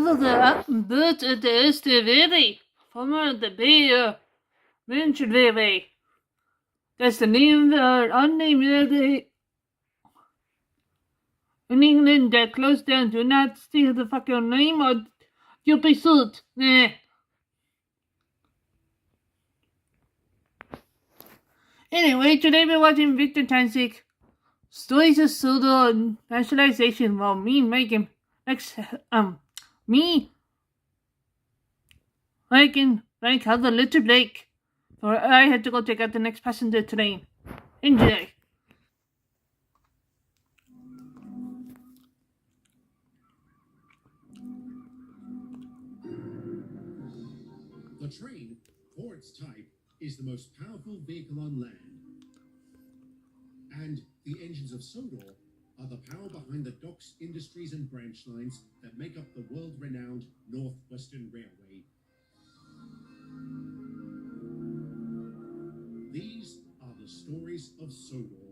Also the Bert at the Erste Welle, former the Bayer Welle. That's the name unnamed in England that closed down. Do not steal the fucking name or you'll be sued. Nah. Anyway, today we're watching Victor Tanzig Stories of Sodor and Nationalization while me making like how the little Blake, for I had to go take out the next passenger train. Enjoy. The train, for its type, is the most powerful vehicle on land. And the engines of Sodor are the power behind the docks, industries and branch lines that make up the world-renowned North Western Railway. These are the stories of Sodor.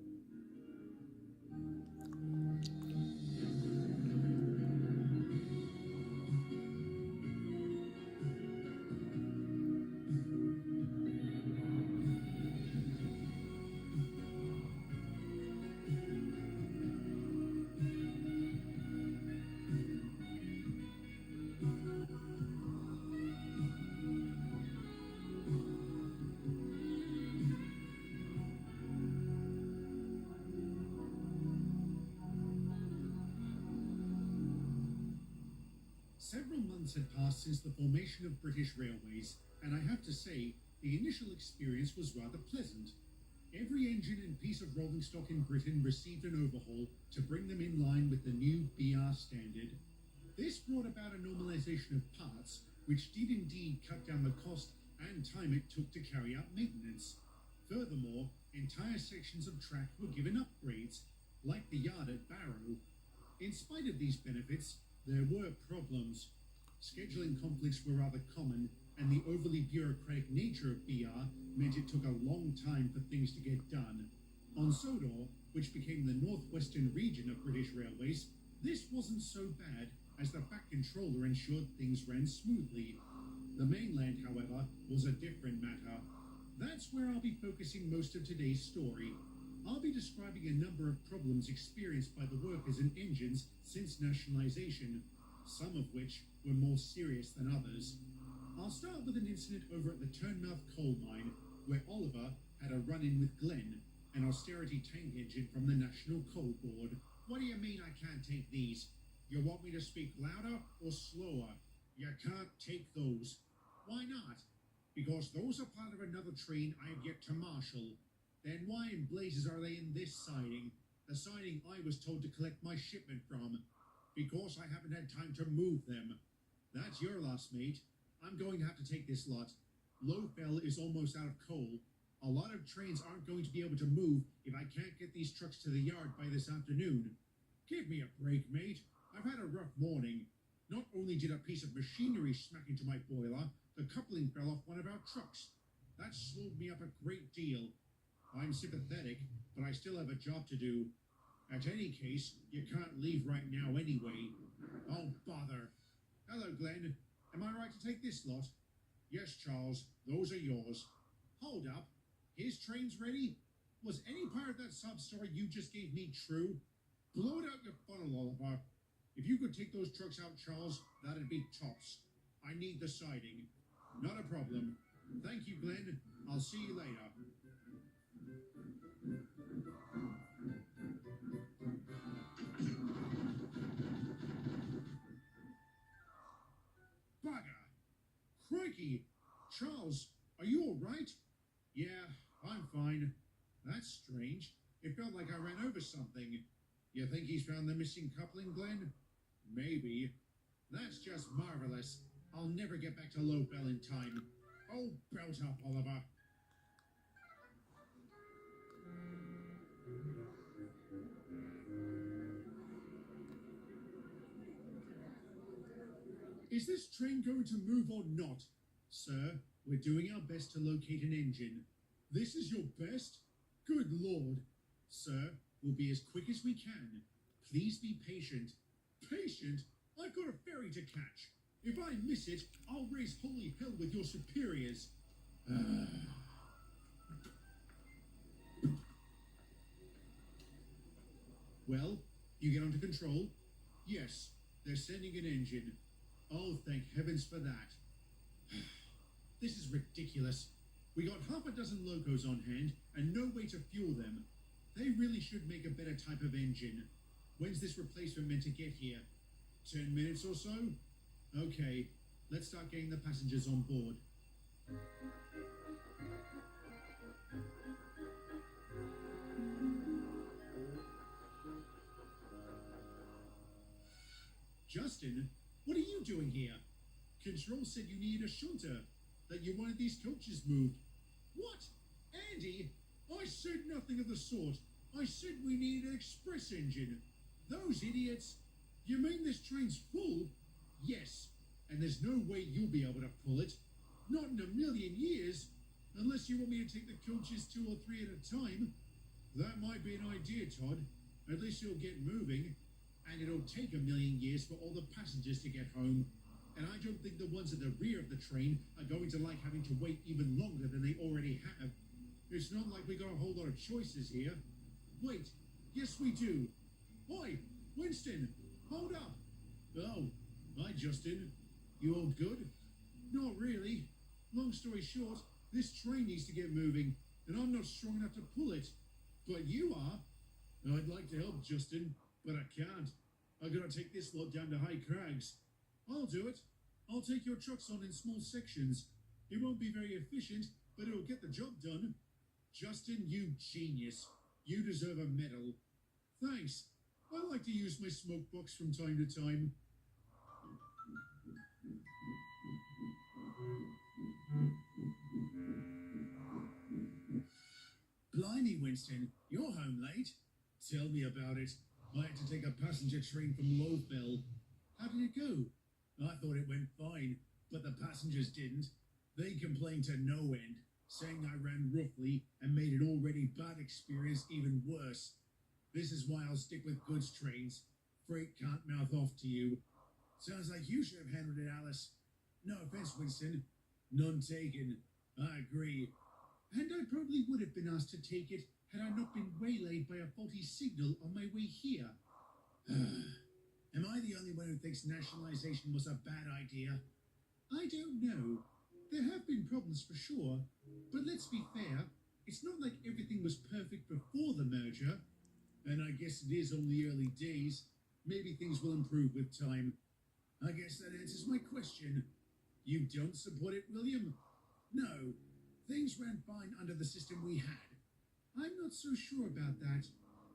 Several months had passed since the formation of British Railways, and I have to say, the initial experience was rather pleasant. Every engine and piece of rolling stock in Britain received an overhaul to bring them in line with the new BR standard. This brought about a normalisation of parts, which did indeed cut down the cost and time it took to carry out maintenance. Furthermore, entire sections of track were given upgrades, like the yard at Barrow. In spite of these benefits, there were problems. Scheduling conflicts were rather common, and the overly bureaucratic nature of BR meant it took a long time for things to get done. On Sodor, which became the northwestern region of British Railways, this wasn't so bad, as the Fat Controller ensured things ran smoothly. The mainland, however, was a different matter. That's where I'll be focusing most of today's story. I'll be describing a number of problems experienced by the workers and engines since nationalisation, some of which were more serious than others. I'll start with an incident over at the Turnmouth coal mine, where Oliver had a run-in with Glenn, an austerity tank engine from the National Coal Board. What do you mean I can't take these? You want me to speak louder or slower? You can't take those. Why not? Because those are part of another train I have yet to marshal. Then why in blazes are they in this siding? The siding I was told to collect my shipment from. Because I haven't had time to move them. That's your loss, mate. I'm going to have to take this lot. Lowfell is almost out of coal. A lot of trains aren't going to be able to move if I can't get these trucks to the yard by this afternoon. Give me a break, mate. I've had a rough morning. Not only did a piece of machinery smack into my boiler, the coupling fell off one of our trucks. That slowed me up a great deal. I'm sympathetic, but I still have a job to do. At any case, you can't leave right now anyway. Oh, bother. Hello, Glenn. Am I right to take this lot? Yes, Charles. Those are yours. Hold up. His train's ready? Was any part of that sob story you just gave me true? Blow it out your funnel, Oliver. If you could take those trucks out, Charles, that'd be tops. I need the siding. Not a problem. Thank you, Glenn. I'll see you later. Bugger! Crikey! Charles, are you all right? Yeah, I'm fine. That's strange. It felt like I ran over something. You think he's found the missing coupling, Glenn? Maybe. That's just marvelous. I'll never get back to Lowfell in time. Oh, belt up, Oliver. Is this train going to move or not? Sir, we're doing our best to locate an engine. This is your best? Good Lord. Sir, we'll be as quick as we can. Please be patient. Patient? I've got a ferry to catch. If I miss it, I'll raise holy hell with your superiors. Well, you get under control? Yes, they're sending an engine. Oh, thank heavens for that. This is ridiculous. We got half a dozen locos on hand and no way to fuel them. They really should make a better type of engine. When's this replacement meant to get here? 10 minutes or so? Okay, let's start getting the passengers on board. Justin, what are you doing here? Control said you needed a shunter, that you wanted these coaches moved. What? Andy? I said nothing of the sort. I said we needed an express engine. Those idiots. You mean this train's full? Yes, and there's no way you'll be able to pull it. Not in a million years, unless you want me to take the coaches 2 or 3 at a time. That might be an idea, Todd. At least you'll get moving. And it'll take a million years for all the passengers to get home. And I don't think the ones at the rear of the train are going to like having to wait even longer than they already have. It's not like we got a whole lot of choices here. Wait, yes we do. Oi, Winston, hold up. Oh, hi Justin. You all good? Not really. Long story short, this train needs to get moving, and I'm not strong enough to pull it. But you are. I'd like to help, Justin, but I can't. I've got to take this lot down to High Crags. I'll do it. I'll take your trucks on in small sections. It won't be very efficient, but it'll get the job done. Justin, you genius. You deserve a medal. Thanks. I like to use my smoke box from time to time. Blimey, Winston, you're home late. Tell me about it. I had to take a passenger train from Lowfell. How did it go? I thought it went fine, but the passengers didn't. They complained to no end, saying I ran roughly and made an already bad experience even worse. This is why I'll stick with goods trains. Freight can't mouth off to you. Sounds like you should have handled it, Alice. No offense, Winston. None taken. I agree. And I probably would have been asked to take it had I not been waylaid by a faulty signal on my way here. Am I the only one who thinks nationalisation was a bad idea? I don't know. There have been problems for sure, but let's be fair, it's not like everything was perfect before the merger. And I guess it is only early days. Maybe things will improve with time. I guess that answers my question. You don't support it, William? No. Things ran fine under the system we had. I'm not so sure about that.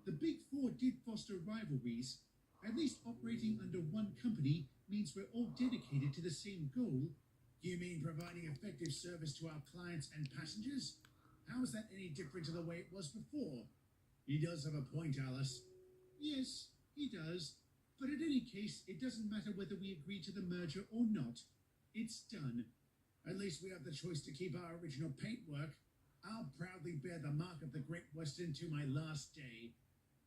The Big Four did foster rivalries. At least operating under one company means we're all dedicated to the same goal. You mean providing effective service to our clients and passengers? How is that any different to the way it was before? He does have a point, Alice. Yes, he does. But in any case, it doesn't matter whether we agree to the merger or not. It's done. At least we have the choice to keep our original paintwork. I'll proudly bear the mark of the Great Western to my last day.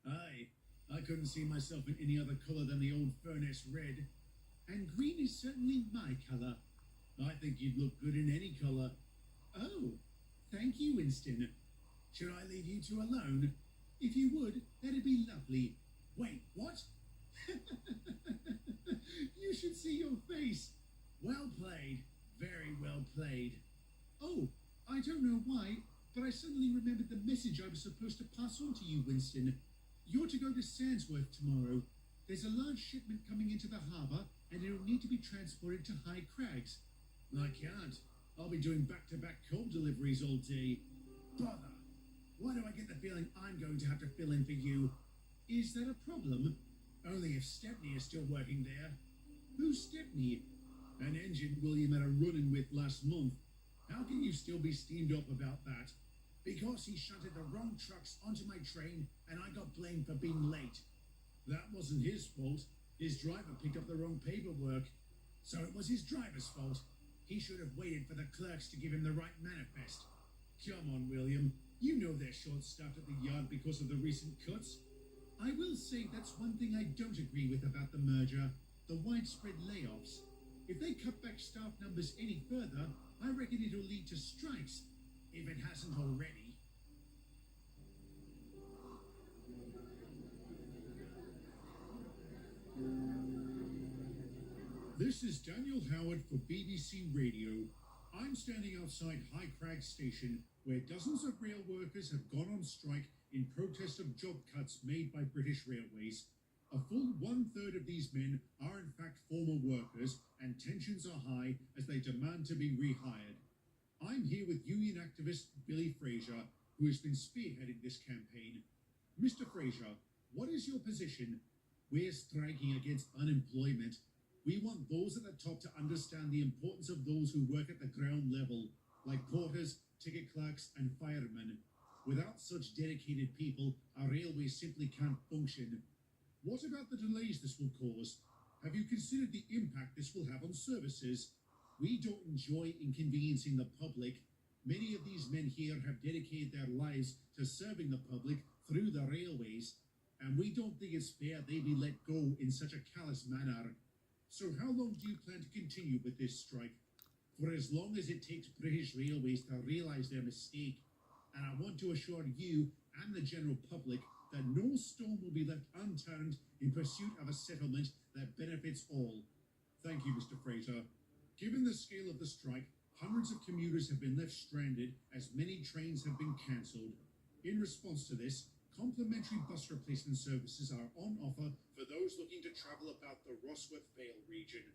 Aye, I couldn't see myself in any other colour than the old furnace red. And green is certainly my colour. I think you'd look good in any colour. Oh, thank you, Winston. Should I leave you two alone? If you would, that'd be lovely. Wait, what? You should see your face. Well played. Very well played. Oh, I don't know why, but I suddenly remembered the message I was supposed to pass on to you, Winston. You're to go to Sandsworth tomorrow. There's a large shipment coming into the harbour, and it'll need to be transported to High Crags. I can't. I'll be doing back-to-back coal deliveries all day. Bother. Why do I get the feeling I'm going to have to fill in for you? Is that a problem? Only if Stepney is still working there. Who's Stepney? An engine William had a run-in with last month. How can you still be steamed up about that? Because he shunted the wrong trucks onto my train and I got blamed for being late. That wasn't his fault. His driver picked up the wrong paperwork. So it was his driver's fault. He should have waited for the clerks to give him the right manifest. Come on, William. You know they're short-staffed at the yard because of the recent cuts. I will say that's one thing I don't agree with about the merger. The widespread layoffs. If they cut back staff numbers any further, I reckon it'll lead to strikes, if it hasn't already. This is Daniel Howard for BBC Radio. I'm standing outside High Crag Station, where dozens of rail workers have gone on strike in protest of job cuts made by British Railways. A full one-third of these men are in fact former workers, and tensions are high as they demand to be rehired. I'm here with union activist Billy Fraser, who has been spearheading this campaign. Mr. Fraser, what is your position? We're striking against unemployment. We want those at the top to understand the importance of those who work at the ground level, like porters, ticket clerks, and firemen. Without such dedicated people, our railways simply can't function. What about the delays this will cause? Have you considered the impact this will have on services? We don't enjoy inconveniencing the public. Many of these men here have dedicated their lives to serving the public through the railways, and we don't think it's fair they be let go in such a callous manner. So how long do you plan to continue with this strike? For as long as it takes British Railways to realise their mistake. And I want to assure you and the general public that no stone will be left unturned in pursuit of a settlement that benefits all. Thank you, Mr. Fraser. Given the scale of the strike, hundreds of commuters have been left stranded as many trains have been cancelled. In response to this, complimentary bus replacement services are on offer for those looking to travel about the Rosworth Vale region.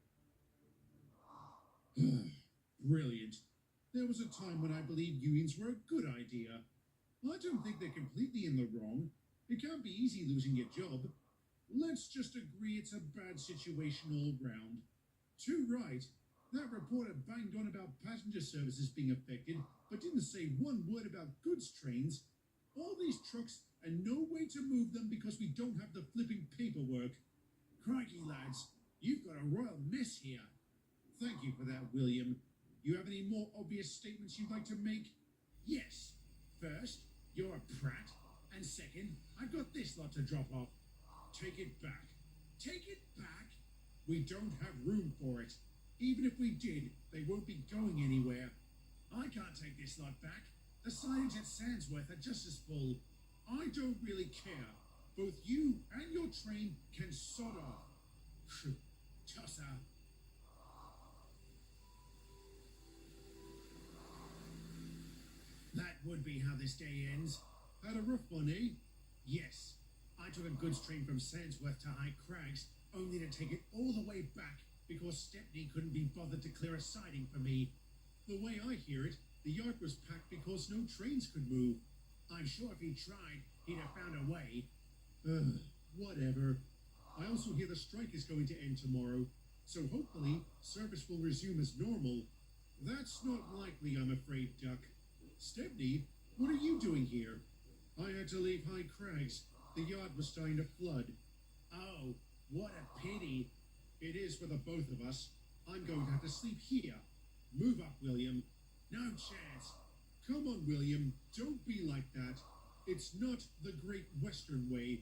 Brilliant. There was a time when I believed unions were a good idea. I don't think they're completely in the wrong. It can't be easy losing your job. Let's just agree it's a bad situation all round. Too right. That reporter banged on about passenger services being affected, but didn't say one word about goods trains. All these trucks and no way to move them because we don't have the flipping paperwork. Crikey, lads, you've got a royal mess here. Thank you for that, William. You have any more obvious statements you'd like to make? Yes. First, you're a prat. And second, I've got this lot to drop off. Take it back. Take it back? We don't have room for it. Even if we did, they won't be going anywhere. I can't take this lot back. The sidings at Sandsworth are just as full. I don't really care. Both you and your train can sod off. Tosser. That would be how this day ends. Had a rough one, eh? Yes. I took a goods train from Sandsworth to High Crags, only to take it all the way back because Stepney couldn't be bothered to clear a siding for me. The way I hear it, the yard was packed because no trains could move. I'm sure if he tried, he'd have found a way. Whatever. I also hear the strike is going to end tomorrow, so hopefully service will resume as normal. That's not likely, I'm afraid, Duck. Stepney, what are you doing here? I had to leave High Crags. The yard was starting to flood. Oh, what a pity. It is for the both of us. I'm going to have to sleep here. Move up, William. No chance. Come on, William. Don't be like that. It's not the Great Western way.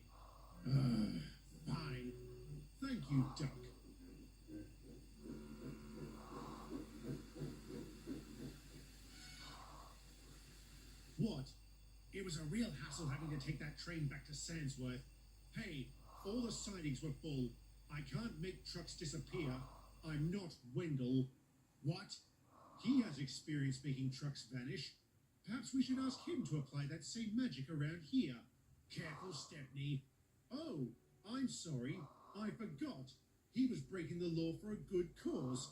Fine. Thank you, Duck. What? It was a real hassle having to take that train back to Sandsworth. Hey, all the sidings were full. I can't make trucks disappear. I'm not Wendell. What? He has experience making trucks vanish. Perhaps we should ask him to apply that same magic around here. Careful, Stepney. Oh, I'm sorry. I forgot. He was breaking the law for a good cause.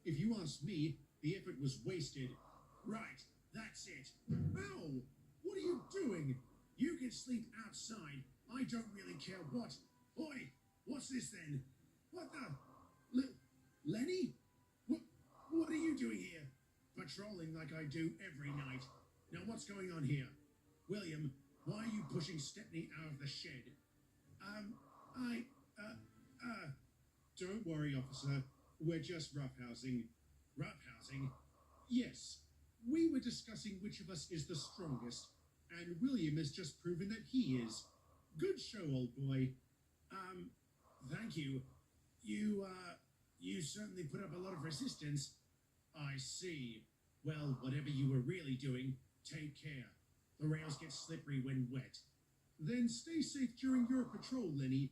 If you ask me, the effort was wasted. Right, that's it. Ow! What are you doing? You can sleep outside. I don't really care what. Oi, what's this then? What the? Lenny? What are you doing here? Patrolling like I do every night. Now what's going on here? William, why are you pushing Stepney out of the shed? Don't worry, officer. We're just roughhousing. Roughhousing? Yes. We were discussing which of us is the strongest, and William has just proven that he is. Good show, old boy. Thank you. You certainly put up a lot of resistance. I see. Well, whatever you were really doing, take care. The rails get slippery when wet. Then stay safe during your patrol, Lenny.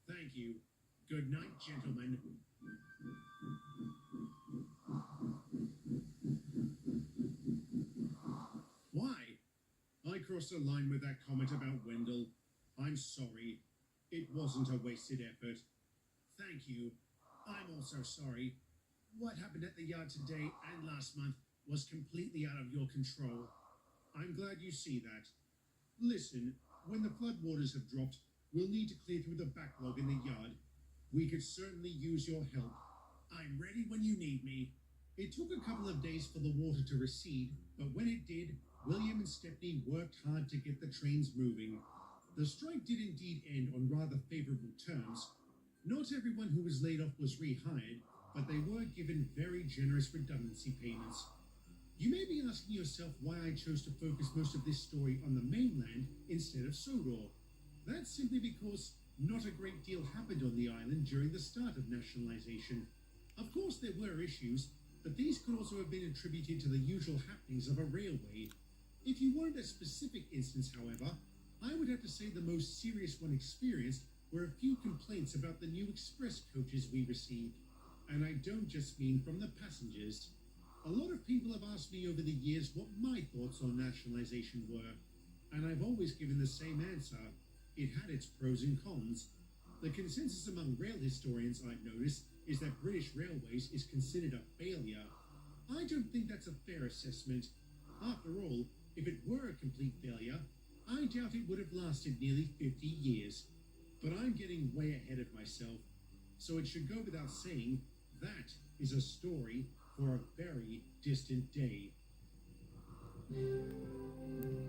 Thank you. Good night, gentlemen. Why? I crossed a line with that comment about Wendell. I'm sorry. It wasn't a wasted effort. Thank you. I'm also sorry. What happened at the yard today and last month was completely out of your control. I'm glad you see that. Listen, when the floodwaters have dropped, we'll need to clear through the backlog in the yard. We could certainly use your help. I'm ready when you need me. It took a couple of days for the water to recede, but when it did, William and Stepney worked hard to get the trains moving. The strike did indeed end on rather favorable terms. Not everyone who was laid off was rehired, but they were given very generous redundancy payments. You may be asking yourself why I chose to focus most of this story on the mainland instead of Sodor. That's simply because not a great deal happened on the island during the start of nationalization. Of course there were issues, but these could also have been attributed to the usual happenings of a railway. If you wanted a specific instance, however, I would have to say the most serious one experienced were a few complaints about the new express coaches we received. And I don't just mean from the passengers. A lot of people have asked me over the years what my thoughts on nationalization were, and I've always given the same answer. It had its pros and cons. The consensus among rail historians, I've noticed, is that British Railways is considered a failure. I don't think that's a fair assessment. After all, if it were a complete failure, I doubt it would have lasted nearly 50 years. But I'm getting way ahead of myself, so it should go without saying that is a story for a very distant day.